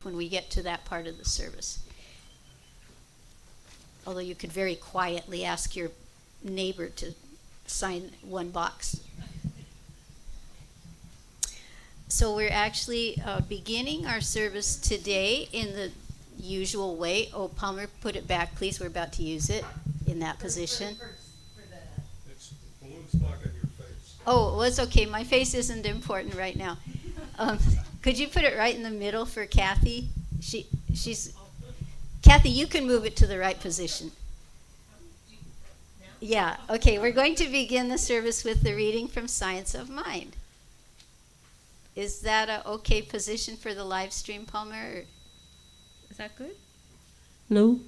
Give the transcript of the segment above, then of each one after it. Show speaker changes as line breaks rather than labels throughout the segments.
when we get to that part of the service. Although you could very quietly ask your neighbor to sign one box. So we're actually beginning our service today in the usual way. Oh, Palmer, put it back, please. We're about to use it in that position.
It's the balloon stuck on your face.
Oh, well, it's okay. My face isn't important right now. Could you put it right in the middle for Kathy? She's Kathy, you can move it to the right position. Yeah, okay. We're going to begin the service with the reading from Science of Mind. Is that a okay position for the live stream, Palmer? Or?
Is that good? No.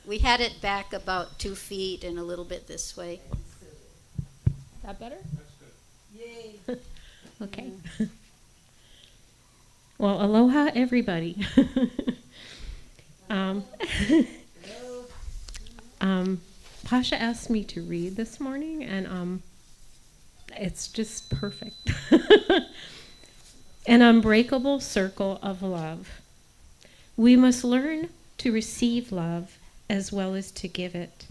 We had it back about 2 feet and a little bit this way.
That better?
That's good.
Yay. Okay. Well, aloha, everybody. um, Pasha asked me to read this morning, and it's just perfect. An unbreakable circle of love. We must learn to receive love as well as to give it.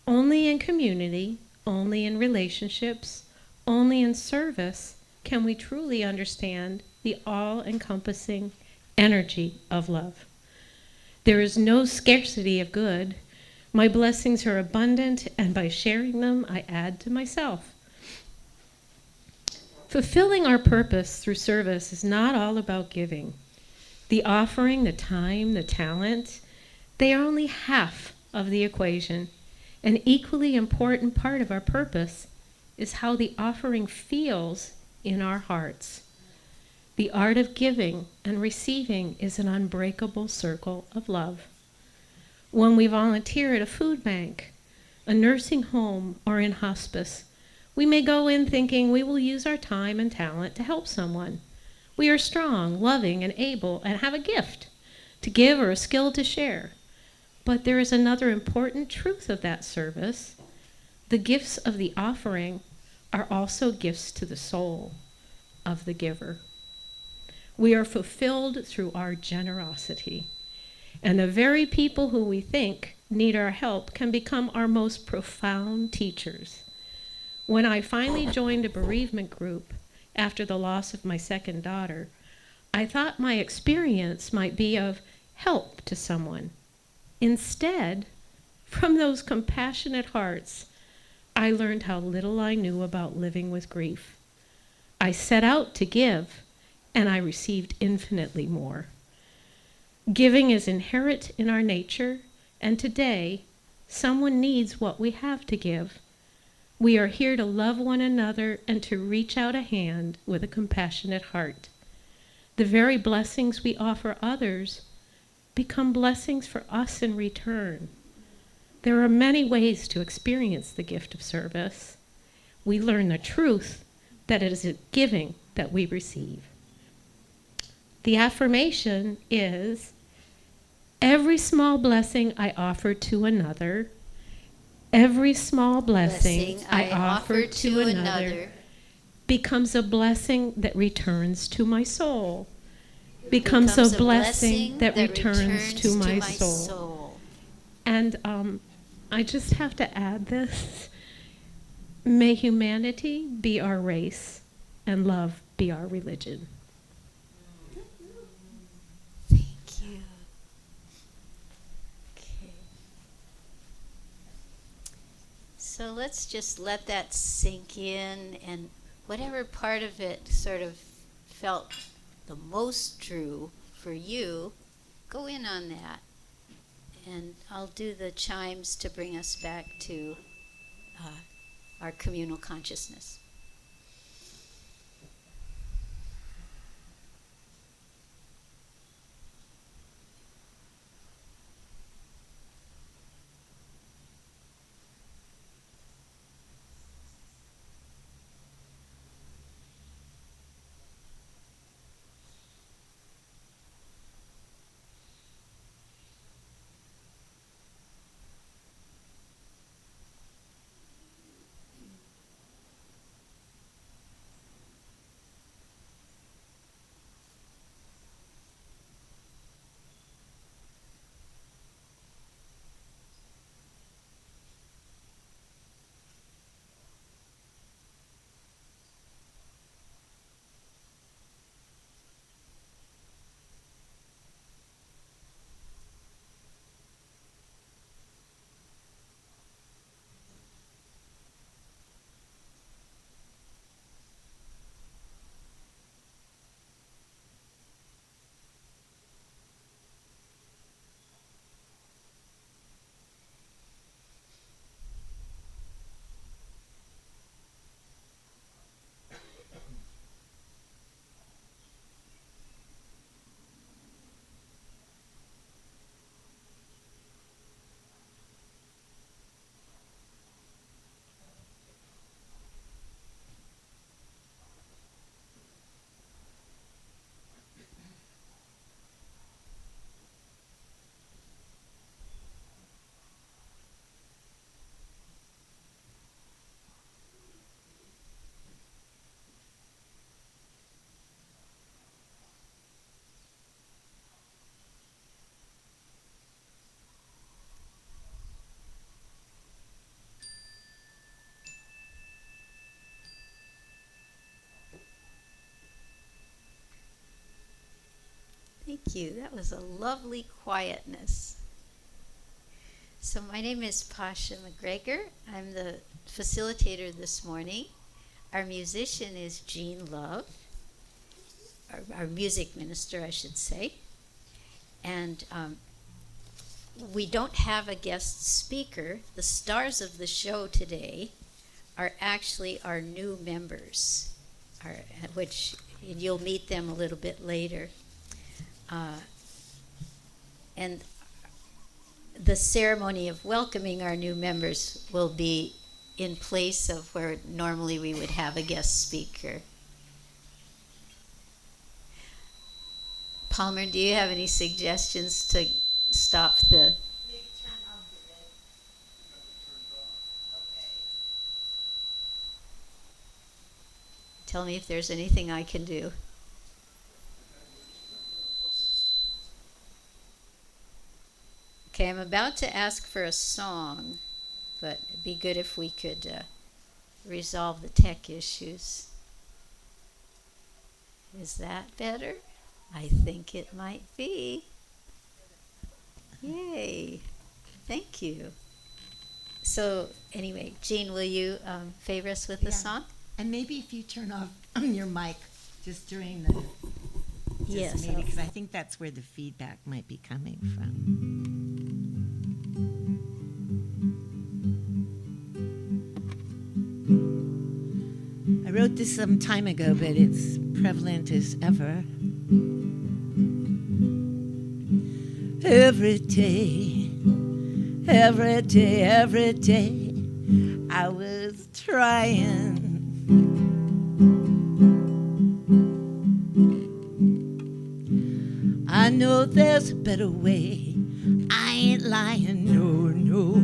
Only in community, only in relationships, only in service can we truly understand the all-encompassing energy of love. There is no scarcity of good. My blessings are abundant, and by sharing them, I add to myself. Fulfilling our purpose through service is not all about giving. The offering, the time, the talent, they are only half of the equation. An equally important part of our purpose is how the offering feels in our hearts. The art of giving and receiving is an unbreakable circle of love. When we volunteer at a food bank, a nursing home, or in hospice, we may go in thinking we will use our time and talent to help someone. We are strong, loving, and able, and have a gift to give or a skill to share. But there is another important truth of that service. The gifts of the offering are also gifts to the soul of the giver. We are fulfilled through our generosity. And the very people who we think need our help can become our most profound teachers. When I finally joined a bereavement group after the loss of my second daughter, I thought my experience might be of help to someone. Instead, from those compassionate hearts, I learned how little I knew about living with grief. I set out to give, and I received infinitely more. Giving is inherent in our nature, and today, someone needs what we have to give. We are here to love one another and to reach out a hand with a compassionate heart. The very blessings we offer others become blessings for us in return. There are many ways to experience the gift of service. We learn the truth that it is a giving that we receive. The affirmation is, every small blessing I offer to another, every small blessing I offer to another becomes a blessing that returns to my soul. Becomes a blessing that returns to my soul. And I just have to add this. May humanity be our race and love be our religion.
Thank you. Okay. So let's just let that sink in, and whatever part of it sort of felt the most true for you, go in on that. And I'll do the chimes to bring us back to our communal consciousness. Thank you. That was a lovely quietness. So my name is Pasha McGregor. I'm the facilitator this morning. Our musician is Jean Love, our music minister, I should say. And we don't have a guest speaker. The stars of the show today are actually our new members, which you'll meet them a little bit later. And the ceremony of welcoming our new members will be in place of where normally we would have a guest speaker. Palmer, do you have any suggestions to stop the... Tell me if there's anything I can do. Okay, I'm about to ask for a song, but it'd be good if we could resolve the tech issues. Is that better? I think it might be. Yay. Thank you. So anyway, Jean, will you favor us with the song?
And maybe if you turn off your mic just during the...
Yes.
Maybe, because I think that's where the feedback might be coming from. I wrote this some time ago, but it's prevalent as ever. Every day, every day, every day, I was trying. I know there's a better way. I ain't lying, no, no.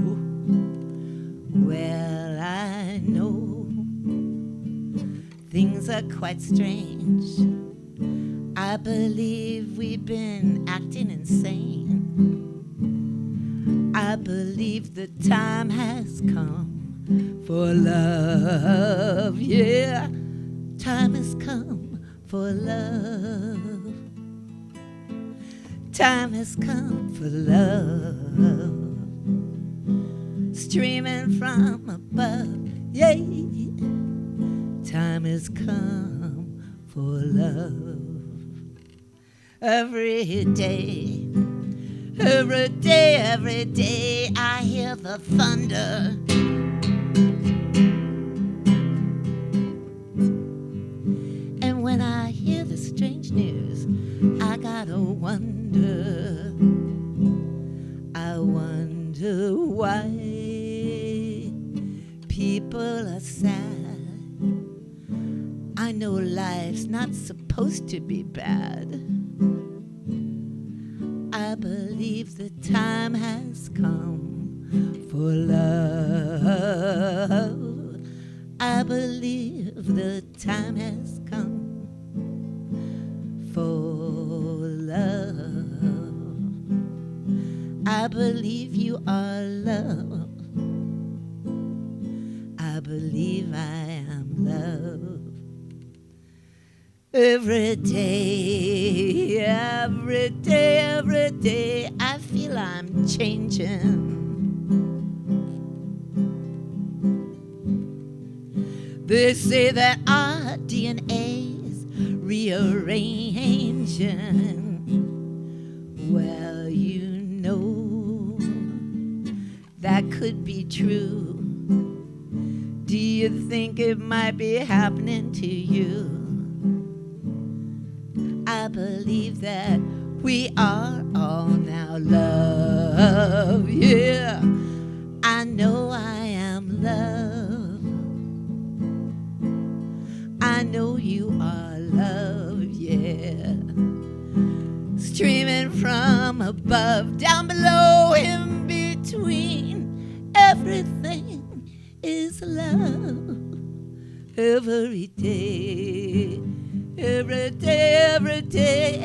Well, I know things are quite strange. I believe we've been acting insane. I believe the time has come for love, yeah. Time has come for love. Time has come for love. Streaming from above, yeah. Time has come for love. Every day, every day, every day, I hear the thunder. And when I hear the strange news, I gotta wonder. I wonder why people are sad. I know life's not supposed to be bad. I believe the time has come for love. I believe the time has come for love. I believe you are love. I believe I am love. Every day, every day, every day, I feel I'm changing. They say that our DNA's rearranging. Well, you know, that could be true. Do you think it might be happening to you? I believe that we are all now love, yeah. I know I am love. I know you are love, yeah. Streaming from above, down below, in between, everything is love. Every day, every day, every day,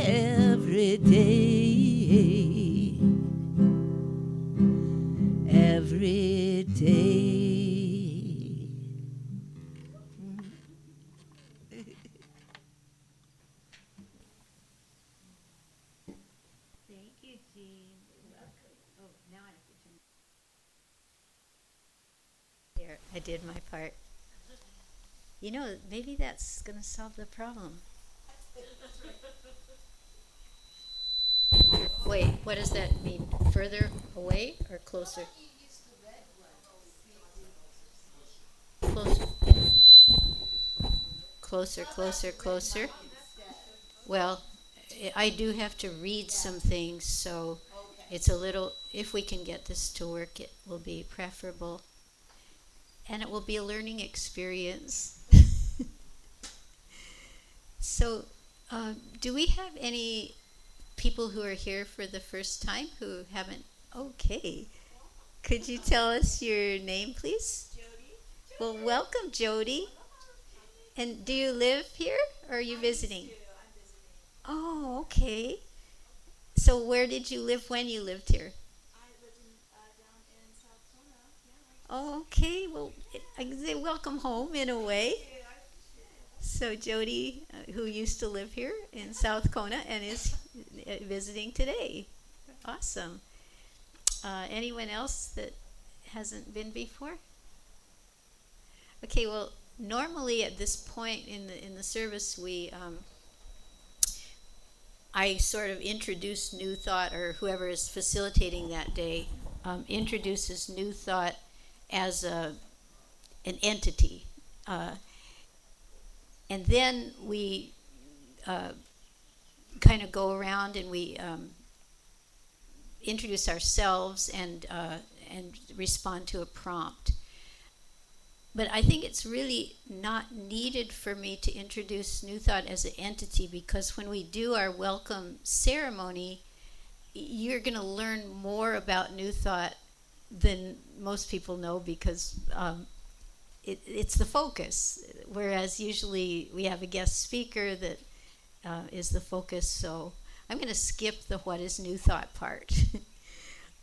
every day, every day.
Oh, now I have to turn. There, I did my part. You know, maybe that's going to solve the problem. Wait, what does that mean? Further away or closer? Closer. Closer, closer, closer. Well, I do have to read some things, so it's a little, if we can get this to work, it will be preferable. And it will be a learning experience. So, do we have any people who are here for the first time who haven't? Okay. Could you tell us your name, please? Well, welcome, Jody. And do you live here or are you visiting? Oh, okay. So, where did you live when you lived here? Oh, okay. Well, I can say welcome home in a way. So, Jody, who used to live here in South Kona and is visiting today. Awesome. Anyone else that hasn't been before? Okay. Well, normally at this point in the service, I sort of introduce New Thought, or whoever is facilitating that day introduces New Thought as an entity, and then we kind of go around and we introduce ourselves and respond to a prompt. But I think it's really not needed for me to introduce New Thought as an entity, because when we do our welcome ceremony, you're going to learn more about New Thought than most people know, because it's the focus. Whereas usually we have a guest speaker that is the focus. So I'm going to skip the what is New Thought part.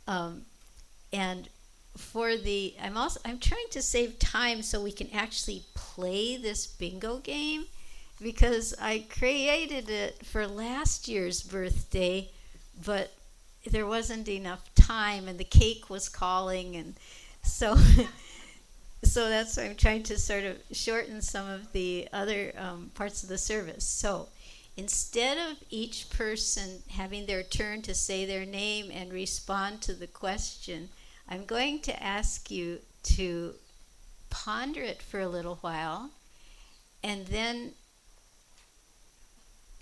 And I'm trying to save time so we can actually play this bingo game, because I created it for last year's birthday, but there wasn't enough time and the cake was calling, and so so that's why I'm trying to sort of shorten some of the other parts of the service. So instead of each person having their turn to say their name and respond to the question, I'm going to ask you to ponder it for a little while and then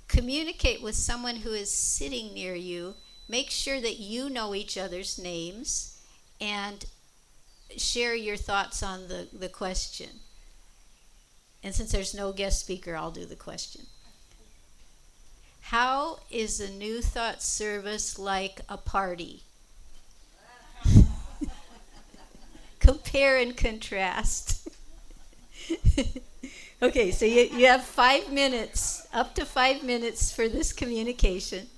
communicate with someone who is sitting near you. Make sure that you know each other's names and share your thoughts on the question. And since there's no guest speaker, I'll do the question. How is a New Thought service like a party? Compare and contrast. Okay, so you have 5 minutes, up to 5 minutes for this communication.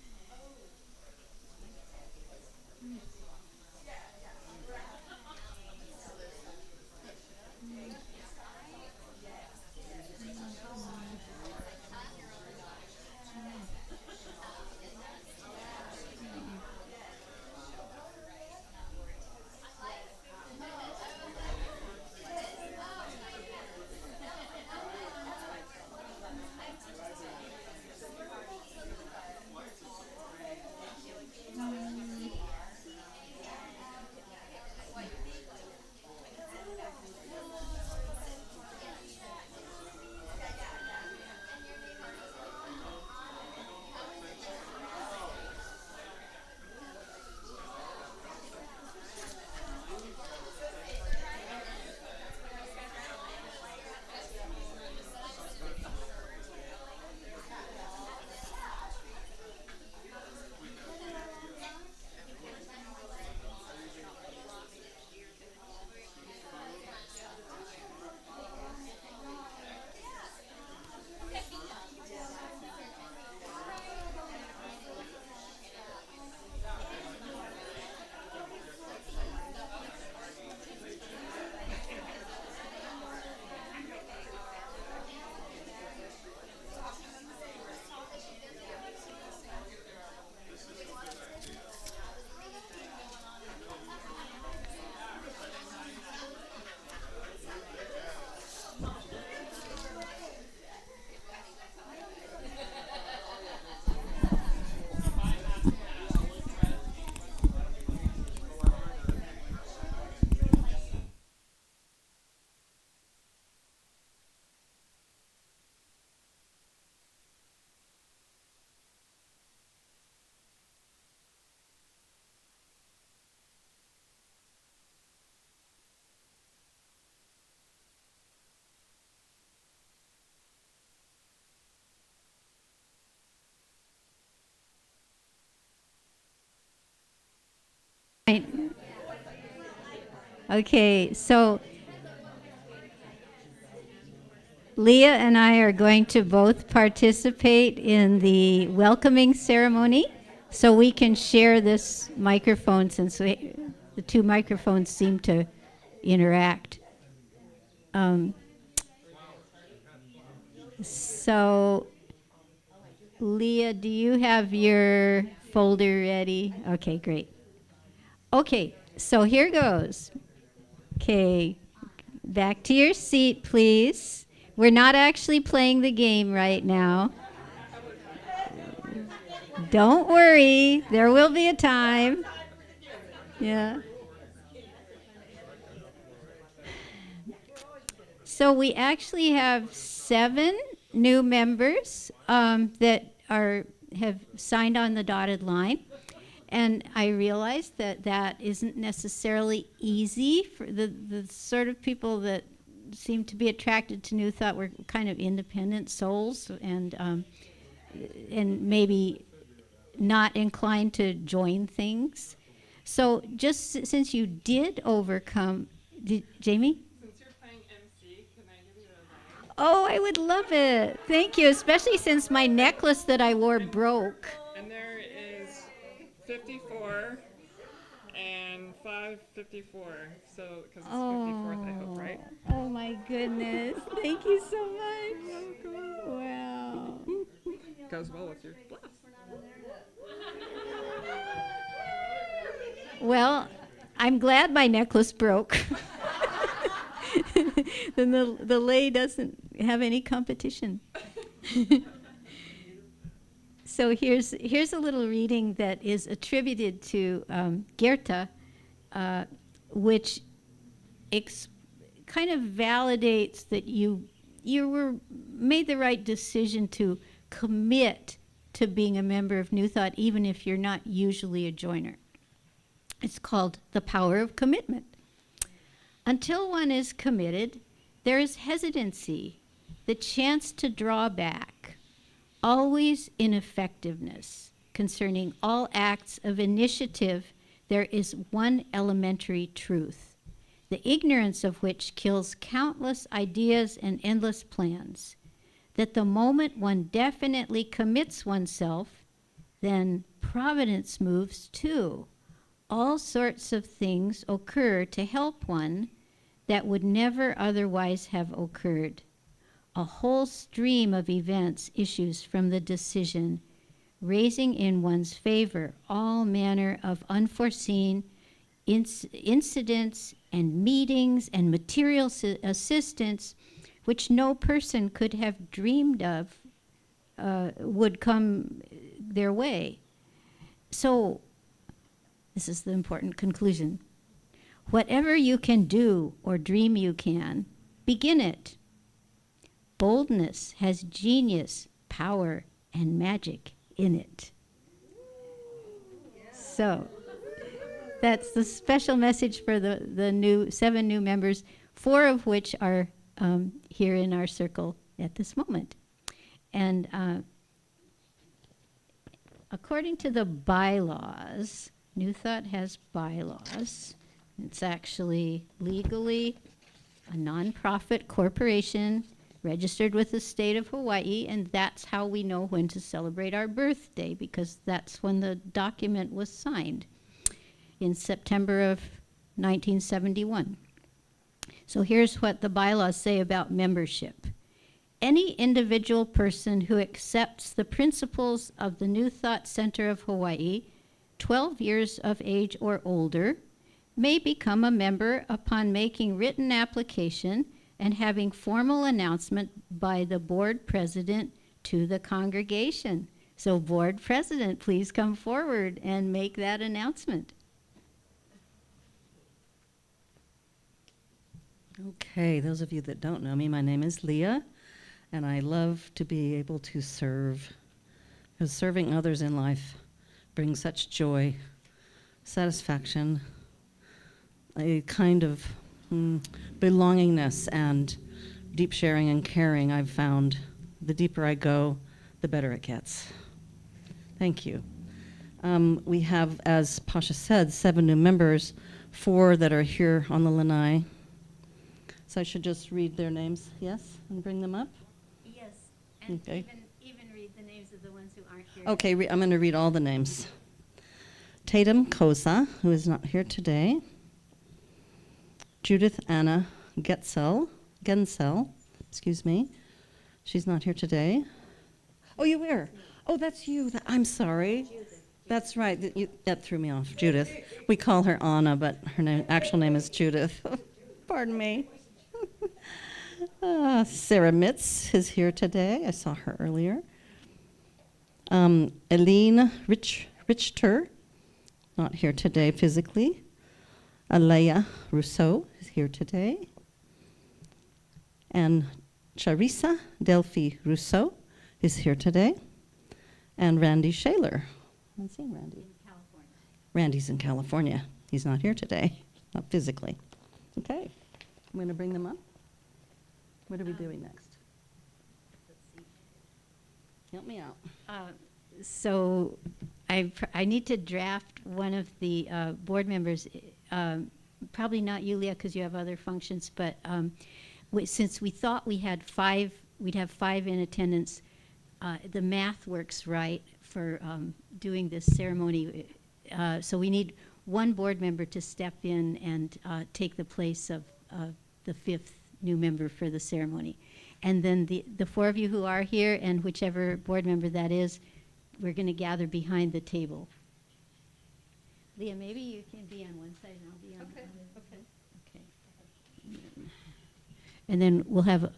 Okay, so Leah and I are going to both participate in the welcoming ceremony so we can share this microphone since the two microphones seem to interact. So, Leah, do you have your folder ready? Okay, great. Okay, so here goes. Okay, back to your seat, please. We're not actually playing the game right now. Don't worry, there will be a time. Yeah. So we actually have 7 new members that have signed on the dotted line. And I realized that that isn't necessarily easy for the sort of people that seem to be attracted to New Thought were kind of independent souls and maybe not inclined to join things. So just since you did overcome, Jamie?
Since you're playing MC, can I give you a ride?
Oh, I would love it. Thank you, especially since my necklace that I wore broke.
And there is 54 and 554. So, because it's 54th, I hope, right?
Oh my goodness. Thank you so much. Wow.
Goes well with your blouse.
Well, I'm glad my necklace broke. Then the lay doesn't have any competition. So here's a little reading that is attributed to Goethe, which kind of validates that you were made the right decision to commit to being a member of New Thought, even if you're not usually a joiner. It's called The Power of Commitment. Until one is committed, there is hesitancy, the chance to draw back, always ineffectiveness. Concerning all acts of initiative, there is one elementary truth, the ignorance of which kills countless ideas and endless plans, that the moment one definitely commits oneself, then providence moves too. All sorts of things occur to help one that would never otherwise have occurred. A whole stream of events issues from the decision, raising in one's favor all manner of unforeseen incidents and meetings and material assistance which no person could have dreamed of would come their way. So, this is the important conclusion. Whatever you can do or dream you can, begin it. Boldness has genius, power, and magic in it. So, that's the special message for the 7 new members, 4 of which are here in our circle at this moment. And according to the bylaws, New Thought has bylaws. It's actually legally a nonprofit corporation registered with the state of Hawaii, and that's how we know when to celebrate our birthday, because that's when the document was signed in September of 1971. So here's what the bylaws say about membership. Any individual person who accepts the principles of the New Thought Center of Hawaii, 12 years of age or older, may become a member upon making written application and having formal announcement by the board president to the congregation. So board president, please come forward and make that announcement.
Okay, those of you that don't know me, my name is Leah, and I love to be able to serve, because serving others in life brings such joy, satisfaction, a kind of belongingness and deep sharing and caring. I've found the deeper I go, the better it gets. Thank you. We have, as Pasha said, 7 new members, 4 that are here on the lanai. So I should just read their names, yes, and bring them up?
Yes, and
Okay.
even read the names of the ones who aren't here.
Okay, I'm going to read all the names. Tatum Kosa, who is not here today. Judith Anna Gensel, excuse me. She's not here today. Oh, you were. Oh, that's you. I'm sorry. That's right. That threw me off. Judith. We call her Anna, but her actual name is Judith. Pardon me. Sarah Mitz is here today. I saw her earlier. Eileen Richter, not here today physically. Alea Rousseau is here today. And Charissa Delphi Rousseau is here today. And Randy Shaler. I haven't seen Randy.
In California.
Randy's in California. He's not here today, not physically. Okay, I'm going to bring them up. What are we doing next? Help me out.
So I need to draft one of the board members, probably not you, Leah, because you have other functions, but since we thought we'd have 5 in attendance, the math works right for doing this ceremony. So we need one board member to step in and take the place of the 5th new member for the ceremony. And then the 4 of you who are here and whichever board member that is, we're going to gather behind the table. Leah, maybe you can be on one side and I'll be on the other. Okay. And then we'll have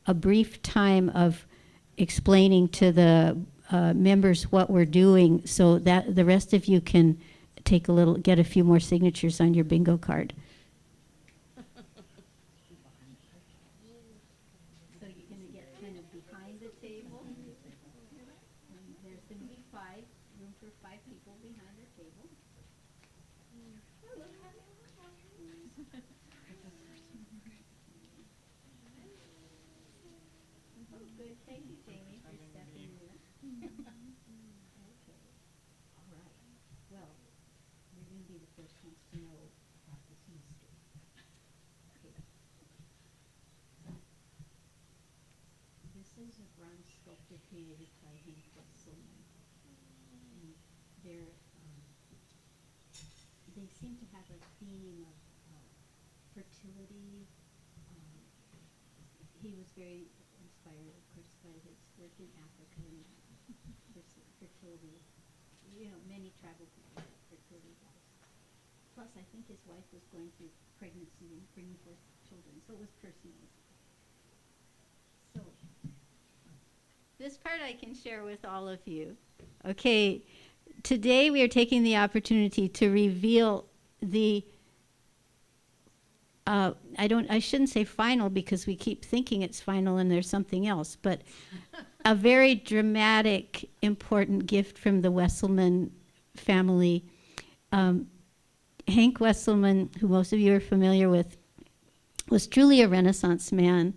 a brief time of explaining to the members what we're doing so that the rest of you can get a few more signatures on your bingo card. So you're going to get kind of behind the table. And there's going to be room for 5 people behind the table. Oh, good. Thank you, Jamie, for stepping in. Okay. All right. Well, you're going to be the first ones to know about this mystery. Okay. This is a bronze sculpture created by Hank Wesselman. And they seem to have a theme of fertility. He was very inspired, of course, by his work in Africa and fertility. You know, many tribal people have fertility vows. Plus, I think his wife was going through pregnancy and bringing forth children, so it was personal. So, this part I can share with all of you. Okay, today we are taking the opportunity to reveal the I shouldn't say final because we keep thinking it's final and there's something else, but a very dramatic, important gift from the Wesselman family. Hank Wesselman, who most of you are familiar with, was truly a Renaissance man.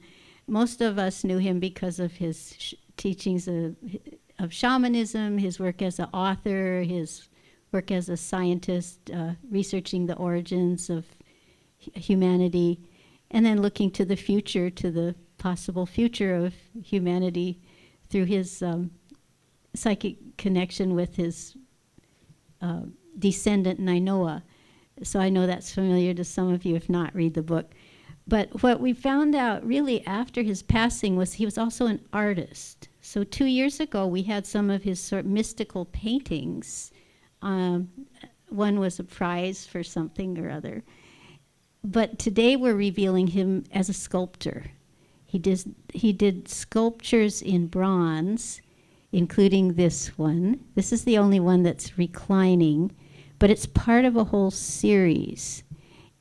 Most of us knew him because of his teachings of shamanism, his work as an author, his work as a scientist, researching the origins of humanity, and then looking to the future, to the possible future of humanity through his psychic connection with his descendant Nainoa. So I know that's familiar to some of you. If not, read the book. But what we found out really after his passing was he was also an artist. So 2 years ago, we had some of his sort of mystical paintings. One was a prize for something or other. But today we're revealing him as a sculptor. He did sculptures in bronze, including this one. This is the only one that's reclining, but it's part of a whole series.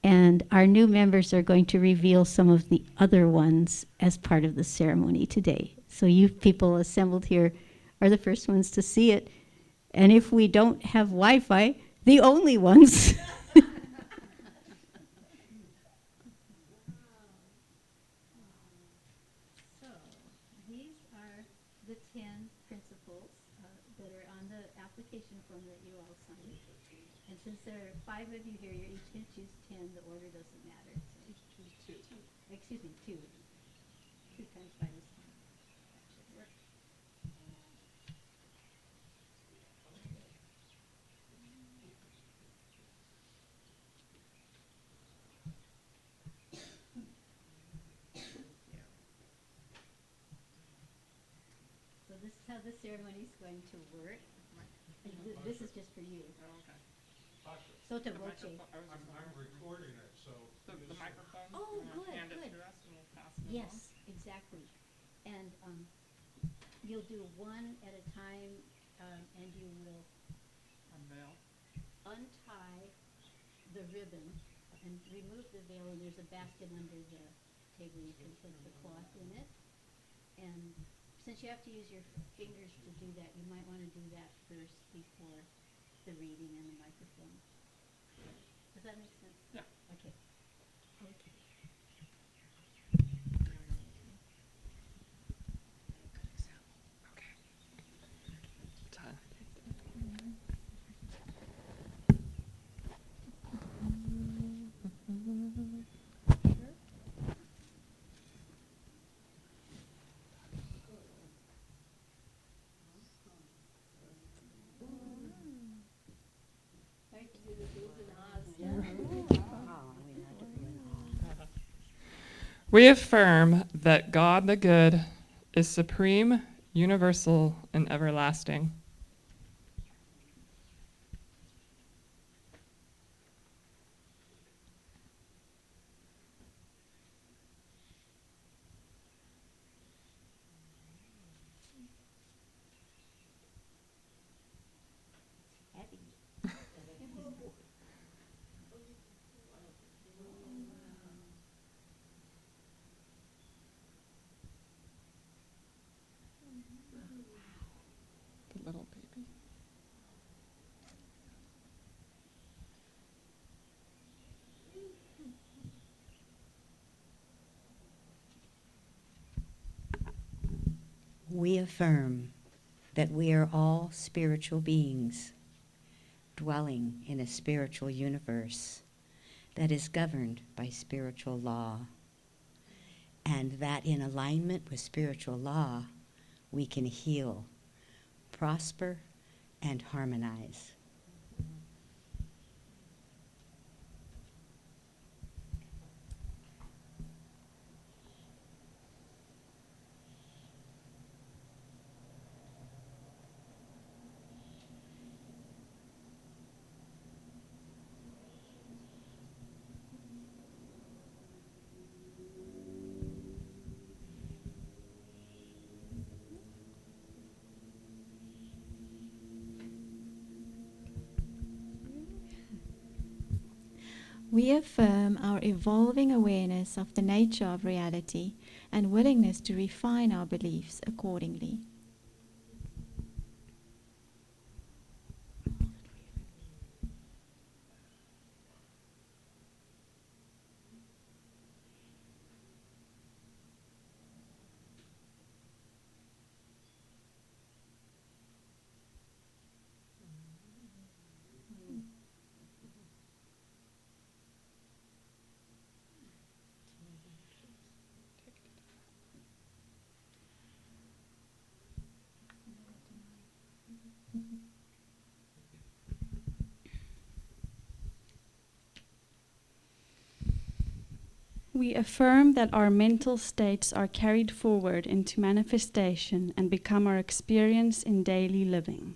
And our new members are going to reveal some of the other ones as part of the ceremony today. So you people assembled here are the first ones to see it. And if we don't have Wi-Fi, the only ones. So these are the 10 principles that are on the application form that you all signed. And since there are 5 of you here, you're each going to choose 10. The order doesn't matter. So each choose 2. Excuse me, 2. 2 times 5 is 10. That should work. So this is how the ceremony is going to work. This is just for you.
Oh, okay.
Tasha,
So to
The
voce.
microphone,
I'm recording it, so.
the
use it.
microphone.
Oh,
you wanna
good,
hand
good.
it to us and we'll pass it along?
Yes, exactly. And you'll do one at a time, and you will
Unveil.
untie the ribbon and remove the veil, and there's a basket under the table. You can put the cloth in it. And since you have to use your fingers to do that, you might want to do that first before the reading and the microphone. Does that make sense?
Yeah.
Okay. Okay.
We affirm that God the Good is supreme, universal, and everlasting.
Happy.
The little baby.
We affirm that we are all spiritual beings dwelling in a spiritual universe that is governed by spiritual law, and that in alignment with spiritual law, we can heal, prosper, and harmonize.
We affirm our evolving awareness of the nature of reality and willingness to refine our beliefs accordingly.
We affirm that our mental states are carried forward into manifestation and become our experience in daily living.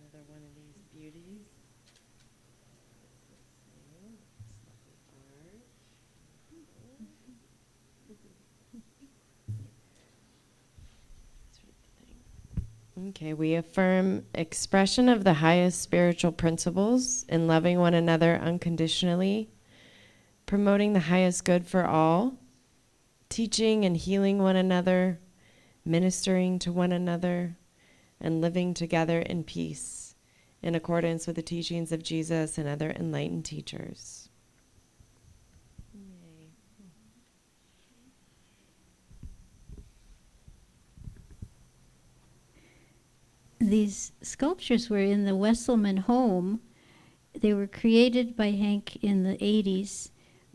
Another one of these beauties.
Okay, we affirm expression of the highest spiritual principles in loving one another unconditionally, promoting the highest good for all, teaching and healing one another, ministering to one another, and living together in peace in accordance with the teachings of Jesus and other enlightened teachers.
These sculptures were in the Wesselman home. They were created by Hank in the 80s.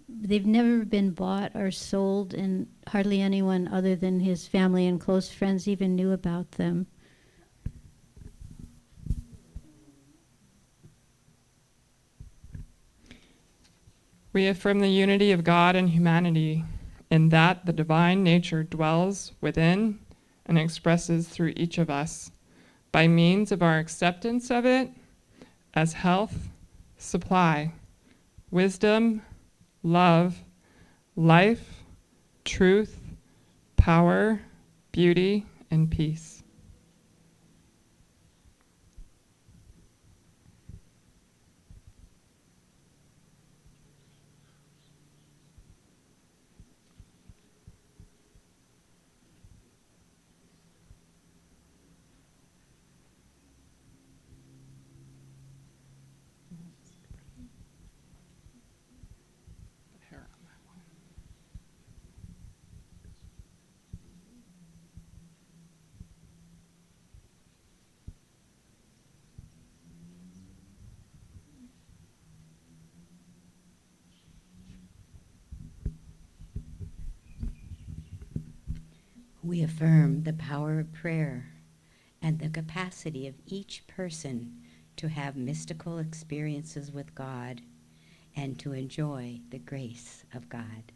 They've never been bought or sold, and hardly anyone other than his family and close friends even knew about them.
We affirm the unity of God and humanity, in that the divine nature dwells within and expresses through each of us by means of our acceptance of it as health, supply, wisdom, love, life, truth, power, beauty, and peace.
We affirm the power of prayer and the capacity of each person to have mystical experiences with God and to enjoy the grace of God.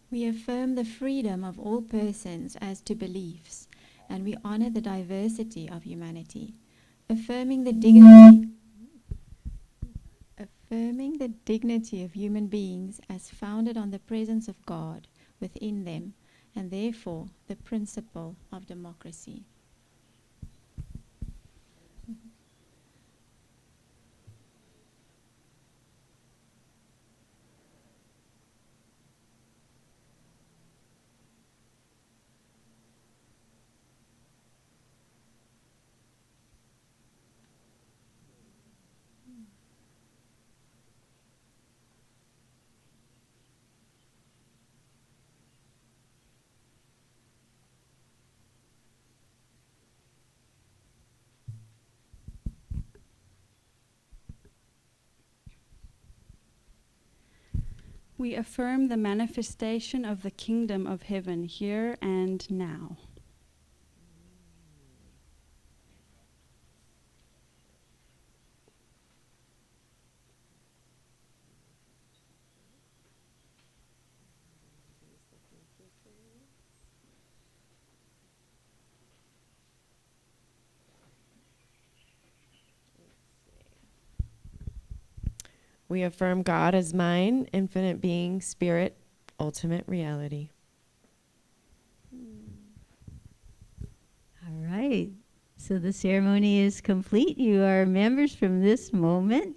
We affirm the freedom of all persons as to beliefs, and we honor the diversity of humanity, affirming the dignity of human beings as founded on the presence of God within them, and therefore the principle of democracy.
We affirm the manifestation of the kingdom of heaven here and now.
We affirm God as mine, infinite being, spirit, ultimate reality.
All right. So the ceremony is complete. You are members from this moment.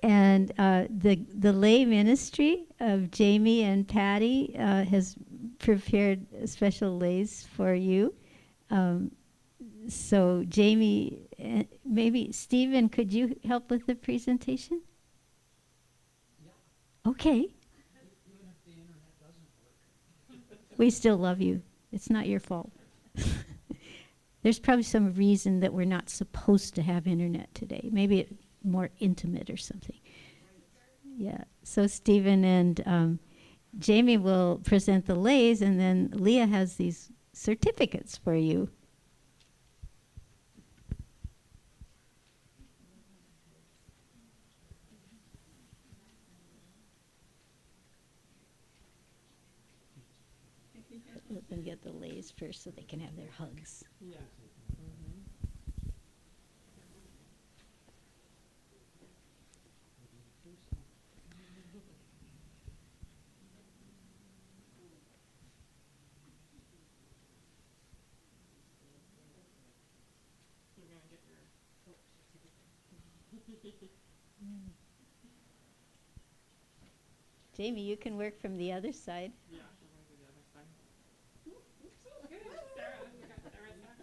And the lay ministry of Jamie and Patty has prepared special lays for you. So Jamie, maybe Stephen, could you help with the presentation? Yeah. Okay. Even if the internet doesn't work. We still love you. It's not your fault. There's probably some reason that we're not supposed to have internet today. Maybe it's more intimate or something. Yeah. So Stephen and Jamie will present the lays, and then Leah has these certificates for you. Let them get the lays first so they can have their hugs.
Yeah.
Jamie, you can work from the other side.
Yeah, she's going to do the other side. Sarah, we got Sarah back.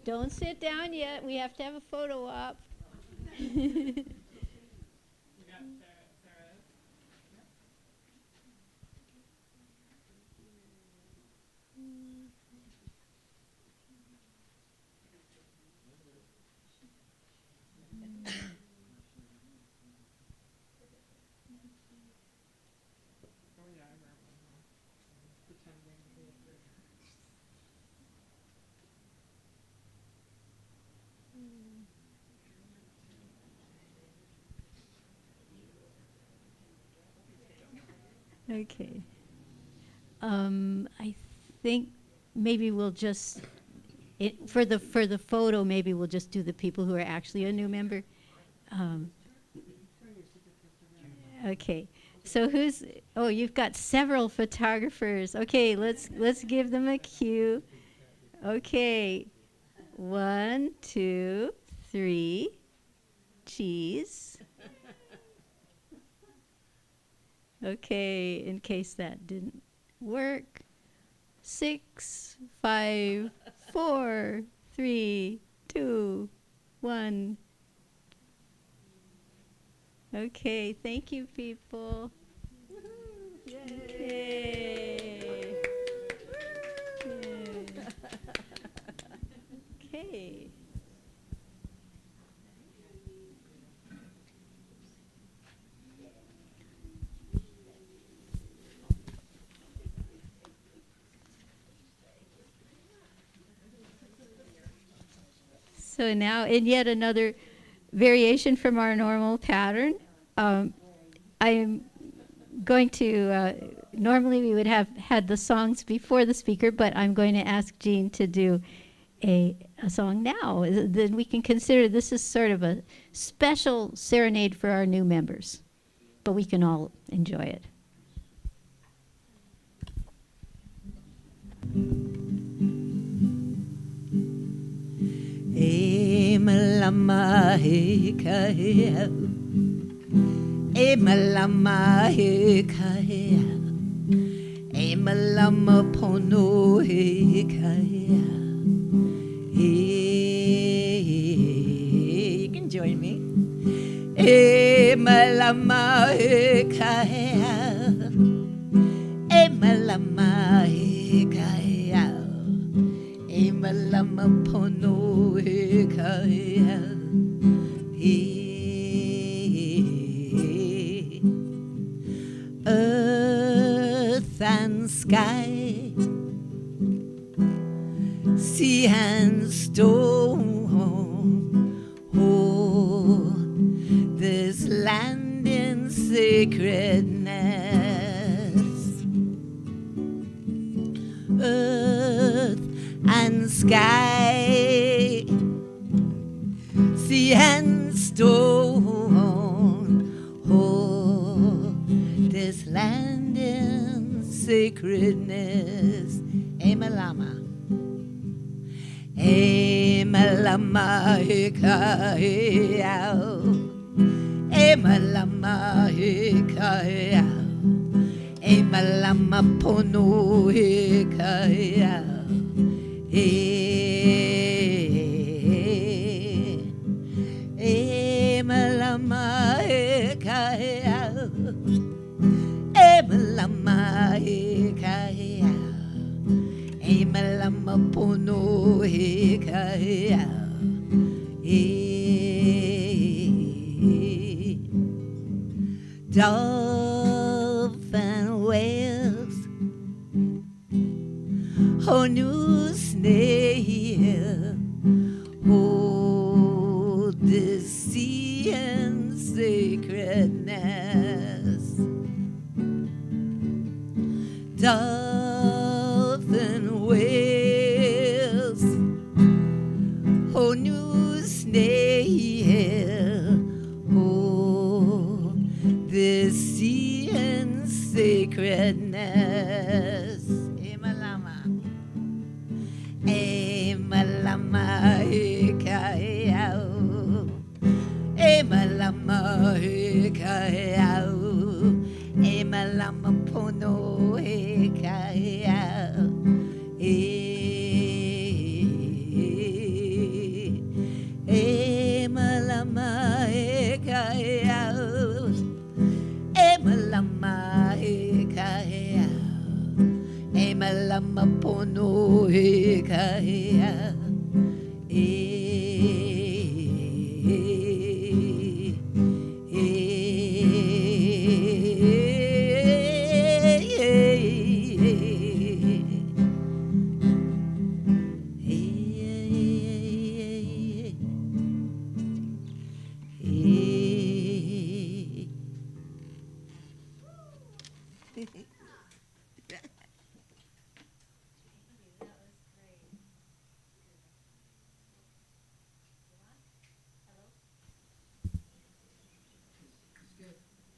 Don't sit down yet. We have to have a photo op.
We got Sarah. Oh yeah, I remember. Pretending to be a friend.
Okay. I think maybe we'll just for the photo. Maybe we'll just do the people who are actually a new member. Okay. So who's? Oh, you've got several photographers. Okay, let's give them a cue. Okay. 1, 2, 3. Cheese. Okay, in case that didn't work. 6, 5, 4, 3, 2, 1. Okay, thank you, people. Yay. Okay. So now, in yet another variation from our normal pattern, I'm going to, normally we would have had the songs before the speaker, but I'm going to ask Jean to do a song now. Then we can consider this is sort of a special serenade for our new members, but we can all enjoy it.
Malama he kahea, malama he kahea, malama pono he kahea. You can join me. Malama he kahea, malama he kahea. Malama pono he kahea. Earth and sky, sea and stone, oh, this land in sacredness. Earth and sky, sea and stone, oh, this land in sacredness. Emalama, Emalama hikayao, Emalama hikayao, Emalama pono hikayao. Malama hikaya, malama hikaya, malama pono hikaya. Dolphin whales, oh, new snails, whole new snail. Oh, the sea and sacredness. Emalama. Emalama hikayao. Emalama hikayao. Emalama pono hikayao. Emalama hikayao. Emalama hikayao. Emalama pono hikayao.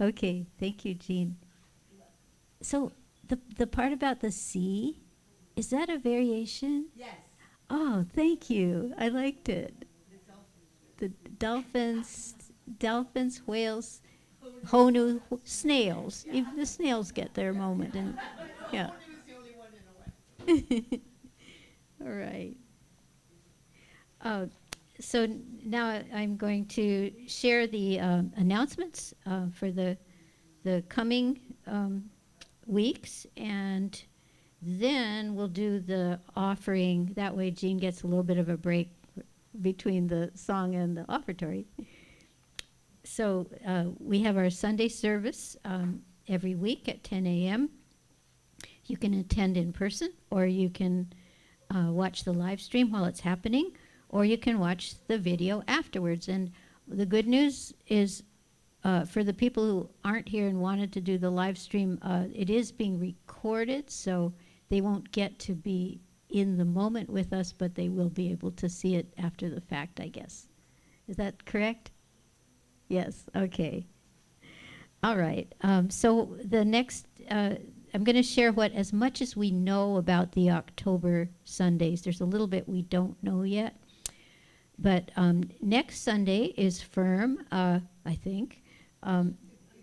Okay, thank you, Jean. So the part about the sea, is that a variation?
Yes.
Oh, thank you. I liked it. The dolphins, whales, honu, snails. Even the snails get their moment, and yeah. All right. So now I'm going to share the announcements for the coming weeks, and then we'll do the offering. That way Jean gets a little bit of a break between the song and the offertory. So we have our Sunday service every week at 10 a.m. You can attend in person, or you can watch the live stream while it's happening, or you can watch the video afterwards. And the good news is for the people who aren't here and wanted to do the live stream, it is being recorded, so they won't get to be in the moment with us, but they will be able to see it after the fact, I guess. Is that correct? Yes, okay. All right, so the next, I'm going to share as much as we know about the October Sundays. There's a little bit we don't know yet. But next Sunday is firm, I think.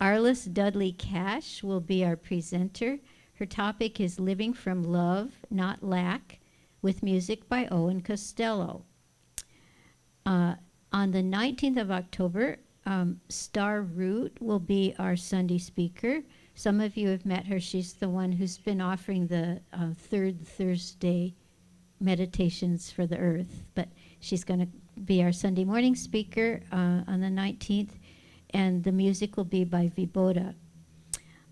Arliss Dudley Cash will be our presenter. Her topic is Living from Love, Not Lack, with music by Owen Costello. On the 19th of October, Star Root will be our Sunday speaker. Some of you have met her. She's the one who's been offering the third Thursday meditations for the earth. But she's going to be our Sunday morning speaker on the 19th, and the music will be by Viboda.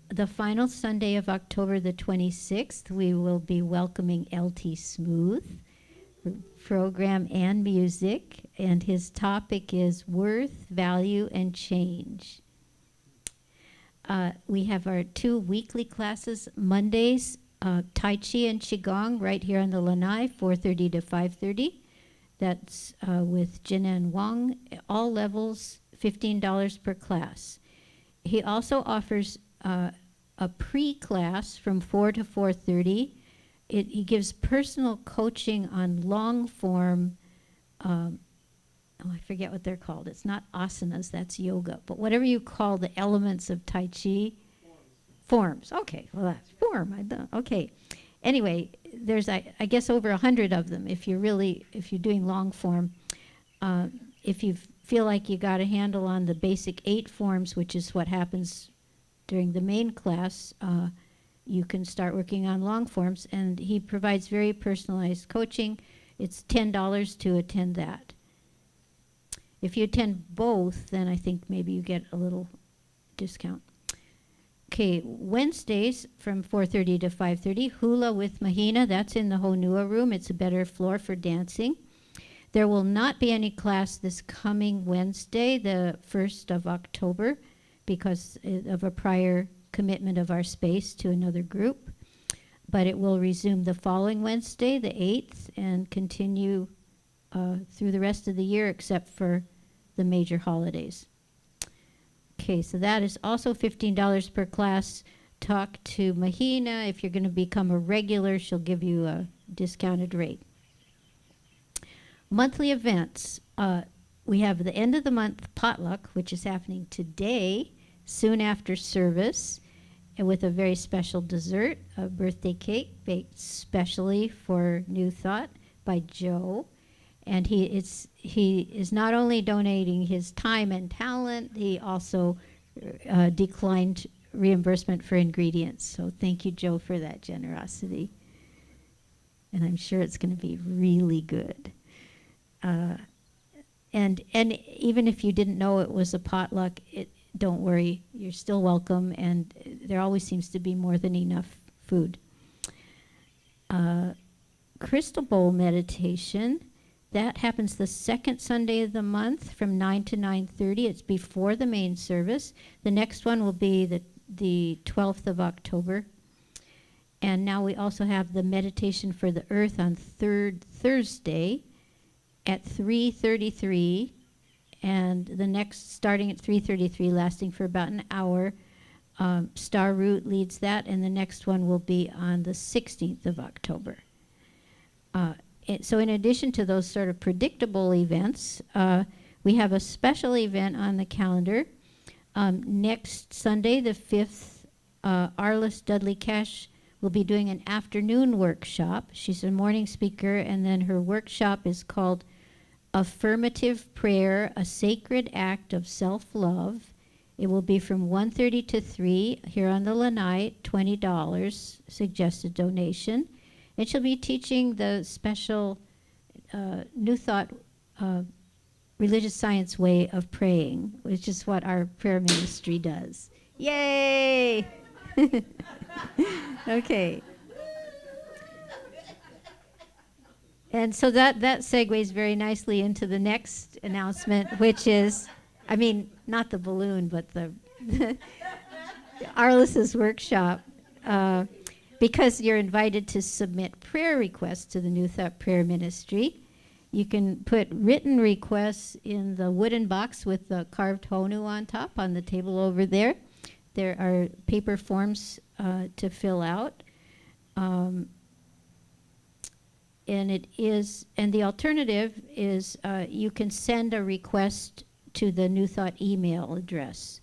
The final Sunday of October the 26th, we will be welcoming L.T. Smooth, program and music, and his topic is Worth, Value, and Change. We have our 2 weekly classes, Mondays, Tai Chi and Qigong, right here on the Lanai, 4:30 to 5:30. That's with Jinan Wang, all levels, $15 per class. He also offers a pre-class from 4 to 4:30. He gives personal coaching on long form, I forget what they're called. It's not asanas, that's yoga. But whatever you call the elements of Tai Chi. Forms. Okay, well that's form. Okay. Anyway, there's I guess over 100 of them if you're doing long form. If you feel like you got a handle on the basic 8 forms, which is what happens during the main class, you can start working on long forms, and he provides very personalized coaching. It's $10 to attend that. If you attend both, then I think maybe you get a little discount. Okay, Wednesdays from 4:30 to 5:30, Hula with Mahina. That's in the Honua room. It's a better floor for dancing. There will not be any class this coming Wednesday, the 1st of October, because of a prior commitment of our space to another group. But it will resume the following Wednesday, the 8th, and continue through the rest of the year except for the major holidays. Okay, so that is also $15 per class. Talk to Mahina. If you're going to become a regular, she'll give you a discounted rate. Monthly events. We have the end of the month potluck, which is happening today, soon after service, and with a very special dessert, a birthday cake baked specially for New Thought by Joe. And he is not only donating his time and talent, he also declined reimbursement for ingredients. So thank you, Joe, for that generosity. And I'm sure it's going to be really good. And even if you didn't know it was a potluck, don't worry, you're still welcome, and there always seems to be more than enough food. Crystal Bowl meditation, that happens the second Sunday of the month from 9 to 9:30. It's before the main service. The next one will be the 12th of October. And now we also have the meditation for the earth on third Thursday at 3:33, and the next starting at 3:33, lasting for about an hour. Star Root leads that, and the next one will be on the 16th of October. So in addition to those sort of predictable events, we have a special event on the calendar. Next Sunday, the 5th, Arliss Dudley Cash will be doing an afternoon workshop. She's a morning speaker, and then her workshop is called Affirmative Prayer, a Sacred Act of Self-Love. It will be from 1:30 to 3 here on the Lanai, $20 suggested donation. And she'll be teaching the special New Thought religious science way of praying, which is what our prayer ministry does. Yay! Okay. And so that segues very nicely into the next announcement, which is, I mean, not the balloon, but the Arliss's workshop. Because you're invited to submit prayer requests to the New Thought Prayer Ministry. You can put written requests in the wooden box with the carved honu on top on the table over there. There are paper forms to fill out. And the alternative is you can send a request to the New Thought email address.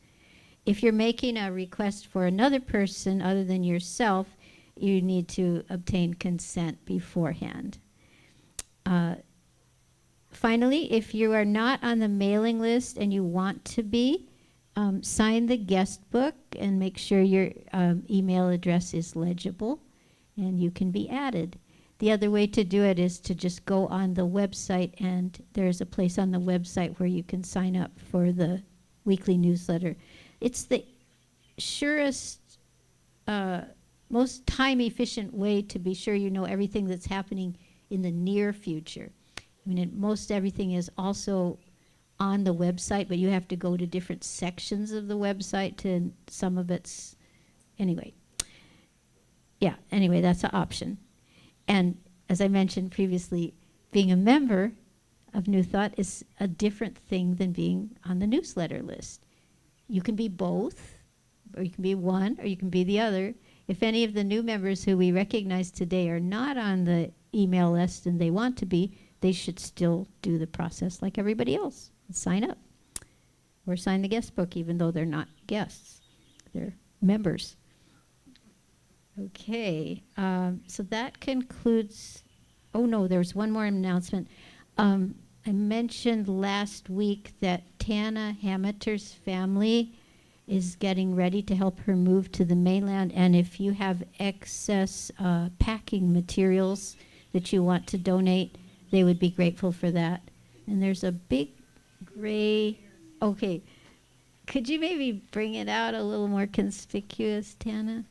If you're making a request for another person other than yourself, you need to obtain consent beforehand. Finally, if you are not on the mailing list and you want to be, sign the guest book and make sure your email address is legible and you can be added. The other way to do it is to just go on the website, and there's a place on the website where you can sign up for the weekly newsletter. It's the surest, most time-efficient way to be sure you know everything that's happening in the near future. I mean, most everything is also on the website, but you have to go to different sections of the website to some of it's, anyway. Yeah, anyway, that's an option. And as I mentioned previously, being a member of New Thought is a different thing than being on the newsletter list. You can be both, or you can be one, or you can be the other. If any of the new members who we recognize today are not on the email list and they want to be, they should still do the process like everybody else and sign up. Or sign the guest book even though they're not guests. They're members. Okay, so that concludes, oh no, there's one more announcement. I mentioned last week that Tana Hameter's family is getting ready to help her move to the mainland, and if you have excess packing materials that you want to donate, they would be grateful for that. And there's a big gray, okay, could you maybe bring it out a little more conspicuous, Tana?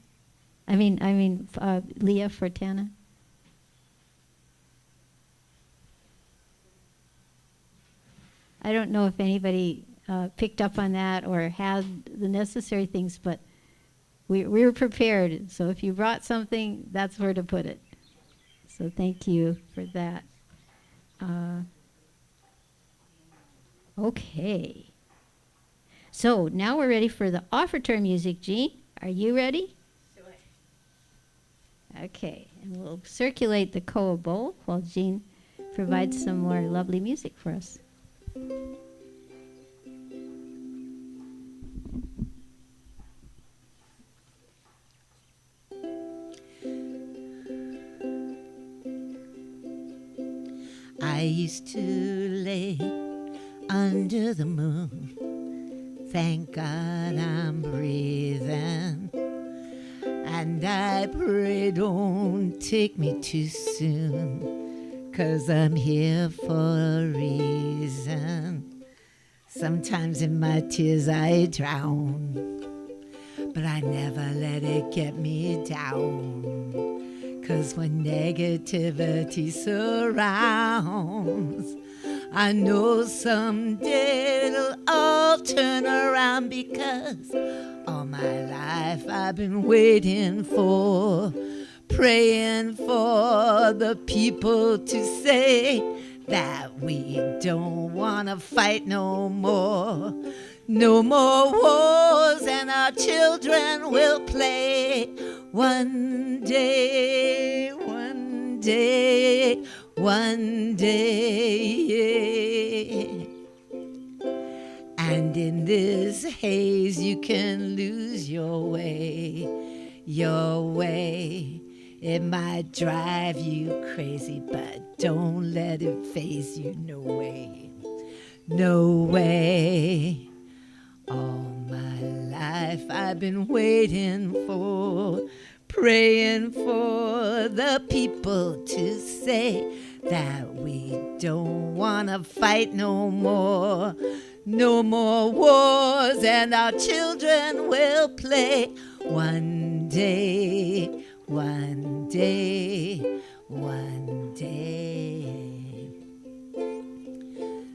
I mean, Leah for Tana. I don't know if anybody picked up on that or had the necessary things, but we were prepared. So if you brought something, that's where to put it. So thank you for that. Okay. So now we're ready for the offertory music. Jean, are you ready? Okay, and we'll circulate the koa bowl while Jean provides some more lovely music for us.
I used to lay under the moon. Thank God I'm breathing. And I pray don't take me too soon, 'cause I'm here for a reason. Sometimes in my tears I drown, but I never let it get me down. 'Cause when negativity surrounds, I know someday it'll all turn around, because all my life I've been waiting for, praying for the people to say that we don't want to fight no more. No more wars, and our children will play. One day, one day, one day. And in this haze you can lose your way, your way. It might drive you crazy, but don't let it phase you. No way, no way. All my life I've been waiting for, praying for the people to say that we don't want to fight no more. No more wars, and our children will play. One day, one day, one day.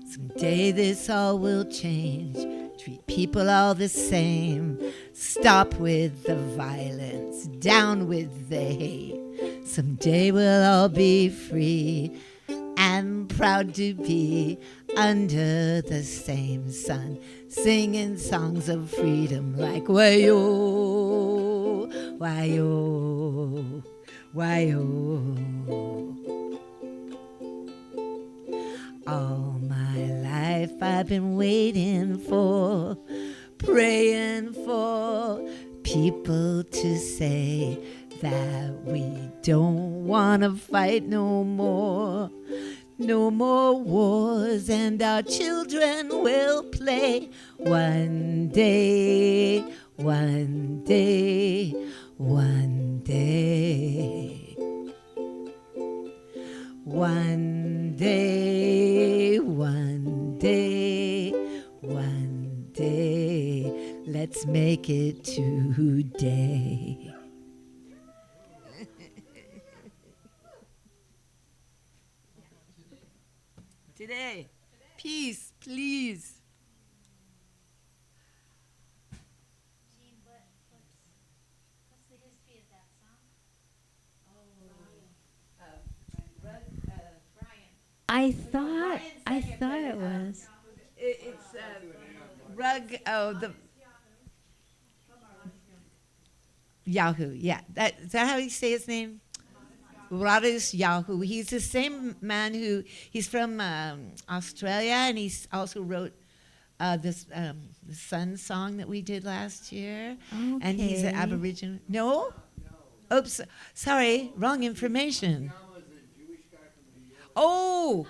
Someday this all will change. Treat people all the same. Stop with the violence, down with the hate. Someday we'll all be free and proud to be under the same sun, singing songs of freedom like why-yo, why-yo, why-yo. All my life I've been waiting for, praying for people to say that we don't want to fight no more. No more wars, and our children will play. One day, one day, one day. One day, one day, one day. Let's make it today. Today. Peace, please.
Jean, what's the history of that song? I thought it was.
It's Rug. Oh, the Yahoo. Yeah, is that how you say his name? Radis Yahoo. He's the same man he's from Australia, and he's also wrote this the Sun song that we did last year.
Okay.
And he's an Aboriginal. No? Oops. Sorry. Wrong information. Oh,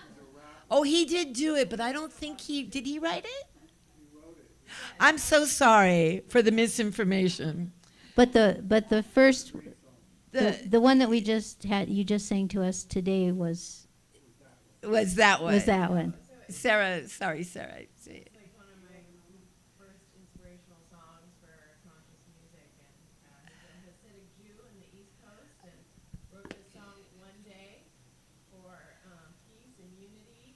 he did do it, but I don't think did he write it? I'm so sorry for the misinformation.
But the first, the one that we just had, you just sang to us today was
that one.
Was that one?
Sarah, sorry, Sarah.
It's like one of my first inspirational songs for conscious music, and he's a Hasidic Jew in the East Coast, and wrote this song one day for peace and unity.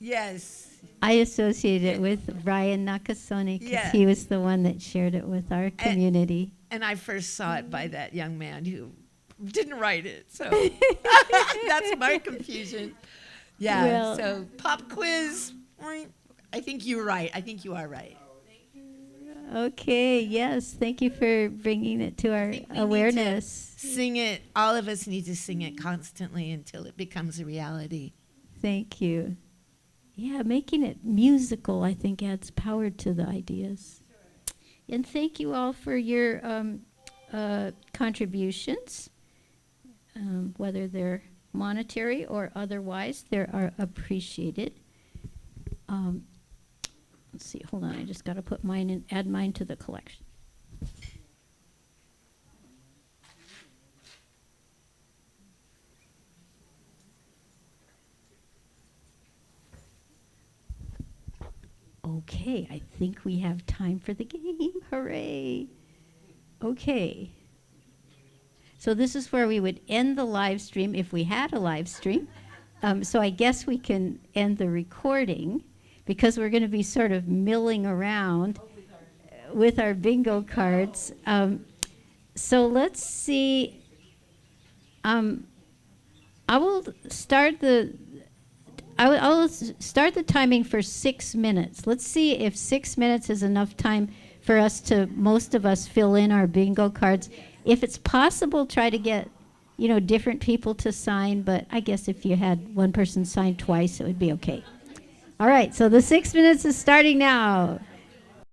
Yes.
I associate it with Brian Nakasone because he was the one that shared it with our community.
And I first saw it by that young man who didn't write it, so that's my confusion. Yeah.
Well-
So pop quiz. I think you're right. I think you are right.
Okay, yes. Thank you for bringing it to our
think we need to
awareness.
Sing it. All of us need to sing it constantly until it becomes a reality.
Thank you. Yeah, making it musical, I think, adds power to the ideas. And thank you all for your contributions, whether they're monetary or otherwise. They are appreciated. Let's see. Hold on. I just got to put mine in. Add mine to the collection. Okay, I think we have time for the game. Hooray. Okay. So this is where we would end the live stream if we had a live stream. So I guess we can end the recording because we're going to be sort of milling around with our bingo cards. So let's see. I will start the I'll start the timing for 6 minutes. Let's see if 6 minutes is enough time for us to, most of us, fill in our bingo cards. If it's possible, try to get, different people to sign, but I guess if you had one person sign twice, it would be okay. All right, so the 6 minutes is starting now.